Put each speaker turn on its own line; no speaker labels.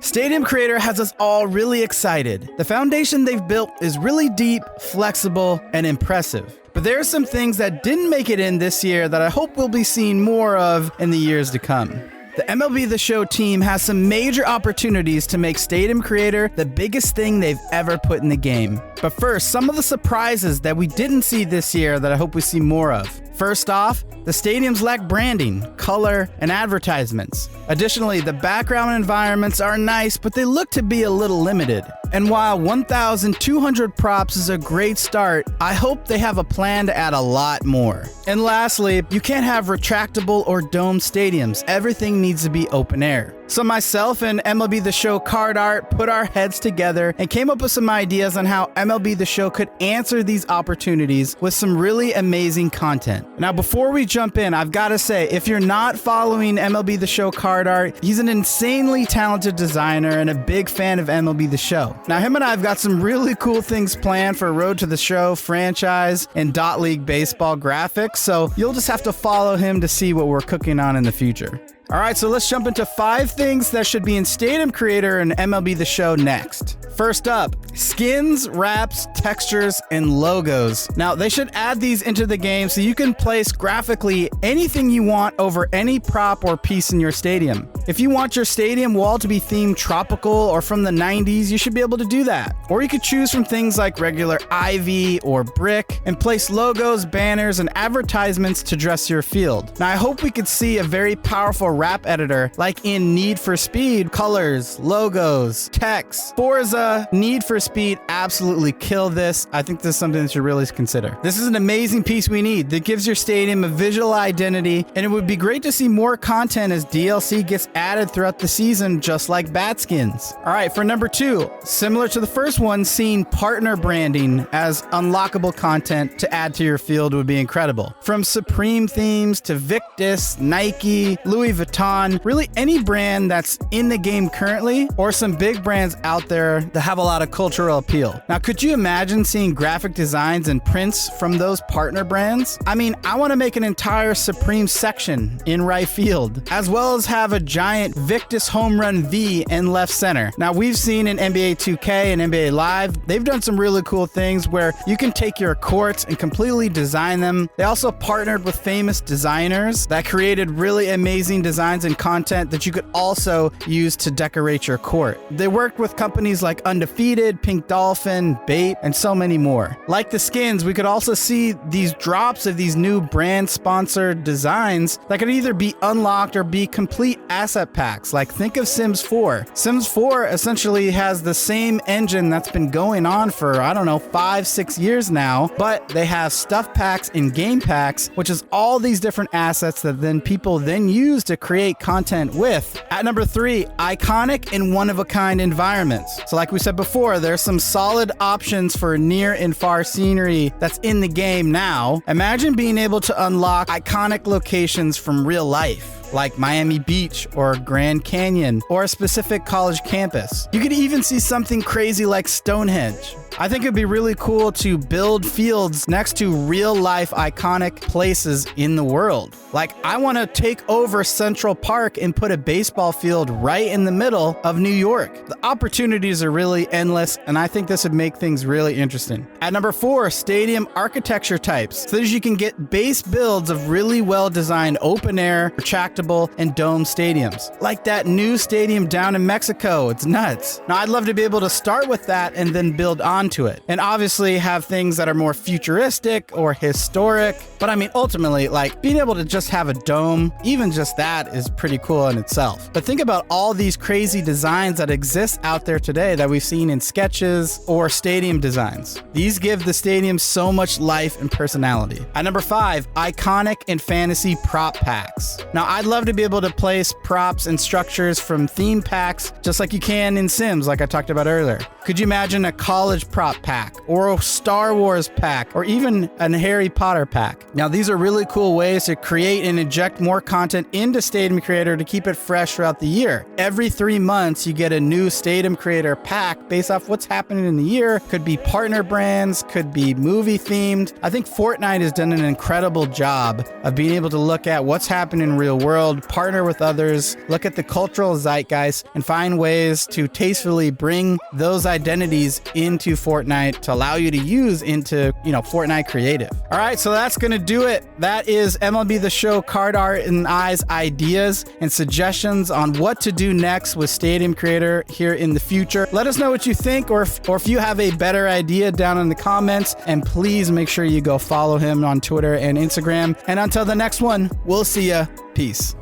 Stadium Creator has us all really excited. The foundation they've built is really deep, flexible, and impressive. But there are some things that didn't make it in this year that I hope we'll be seeing more of in the years to come. The MLB The Show team has some major opportunities to make Stadium Creator the biggest thing they've ever put in the game. But first, some of the surprises that we didn't see this year that I hope we see more of. First off, the stadiums lack branding, color, and advertisements. Additionally, the background environments are nice, but they look to be a little limited. And while 1,200 props is a great start, I hope they have a plan to add a lot more. And lastly, you can't have retractable or domed stadiums. Everything needs to be open air. So myself and MLB The Show Card Art put our heads together and came up with some ideas on how MLB The Show could answer these opportunities with some really amazing content. Now, before we jump in, I've got to say, if you're not following MLB The Show Card Art, he's an insanely talented designer and a big fan of MLB The Show. Now, him and I have got some really cool things planned for Road to the Show franchise and Dot League baseball graphics, so you'll just have to follow him to see what we're cooking on in the future. All right, so let's jump into 5 things that should be in Stadium Creator and MLB The Show next. First up, skins, wraps, textures, and logos. Now, they should add these into the game so you can place graphically anything you want over any prop or piece in your stadium. If you want your stadium wall to be themed tropical or from the 90s, you should be able to do that. Or you could choose from things like regular ivy or brick and place logos, banners, and advertisements to dress your field. Now, I hope we could see a very powerful wrap editor like in Need for Speed. Colors, logos, text, Forza, Need for Speed absolutely kill this. I think this is something that you really consider. This is an amazing piece we need that gives your stadium a visual identity, and it would be great to see more content as DLC gets added throughout the season, just like bat skins. All right, for number 2, similar to the first one, seeing partner branding as unlockable content to add to your field would be incredible. From Supreme themes to Victus, Nike, Louis Vuitton, really any brand that's in the game currently, or some big brands out there that have a lot of cultural appeal. Now, could you imagine seeing graphic designs and prints from those partner brands? I mean, I want to make an entire Supreme section in right field, as well as have a giant Victus home run V in left center. Now, we've seen in NBA 2K and NBA Live, they've done some really cool things where you can take your courts and completely design them. They also partnered with famous designers that created really amazing designs and content that you could also use to decorate your court. They worked with companies like Undefeated, Pink Dolphin, Bait, and so many more. Like the skins, we could also see these drops of these new brand-sponsored designs that could either be unlocked or be complete asset packs. Like, think of Sims 4. Sims 4 essentially has the same engine that's been going on for, 5-6 years now, but they have stuff packs and game packs, which is all these different assets that then people then use to create content with. At number 3, iconic and one-of-a-kind environments. So like we said before, there's some solid options for near and far scenery that's in the game now. Imagine being able to unlock iconic locations from real life, like Miami Beach or Grand Canyon or a specific college campus. You could even see something crazy like Stonehenge. I think it'd be really cool to build fields next to real life iconic places in the world. Like, I want to take over Central Park and put a baseball field right in the middle of New York. The opportunities are really endless, and I think this would make things really interesting. At number 4, stadium architecture types, so that you can get base builds of really well-designed open air, retractable, and dome stadiums. Like that new stadium down in Mexico. It's nuts. Now, I'd love to be able to start with that and then build onto it. And obviously have things that are more futuristic or historic. But I mean, ultimately, like, being able to just have a dome, even just that is pretty cool in itself. But think about all these crazy designs that exist out there today that we've seen in sketches or stadium designs. These give the stadium so much life and personality. At number 5, iconic and fantasy prop packs. Now, I'd love to be able to place props and structures from theme packs just like you can in Sims, like I talked about earlier. Could you imagine a college prop pack or a Star Wars pack or even a Harry Potter pack? Now, these are really cool ways to create and inject more content into Stadium Creator to keep it fresh throughout the year. Every 3 months, you get a new Stadium Creator pack based off what's happening in the year. Could be partner brands, could be movie themed. I think Fortnite has done an incredible job of being able to look at what's happening in real world world, partner with others, look at the cultural zeitgeist, and find ways to tastefully bring those identities into Fortnite to allow you to use into, Fortnite creative. All right, so that's going to do it. That is MLB The Show Card Art and I's ideas and suggestions on what to do next with Stadium Creator here in the future. Let us know what you think, or if you have a better idea down in the comments, and please make sure you go follow him on Twitter and Instagram. And until the next one, we'll see ya. Peace.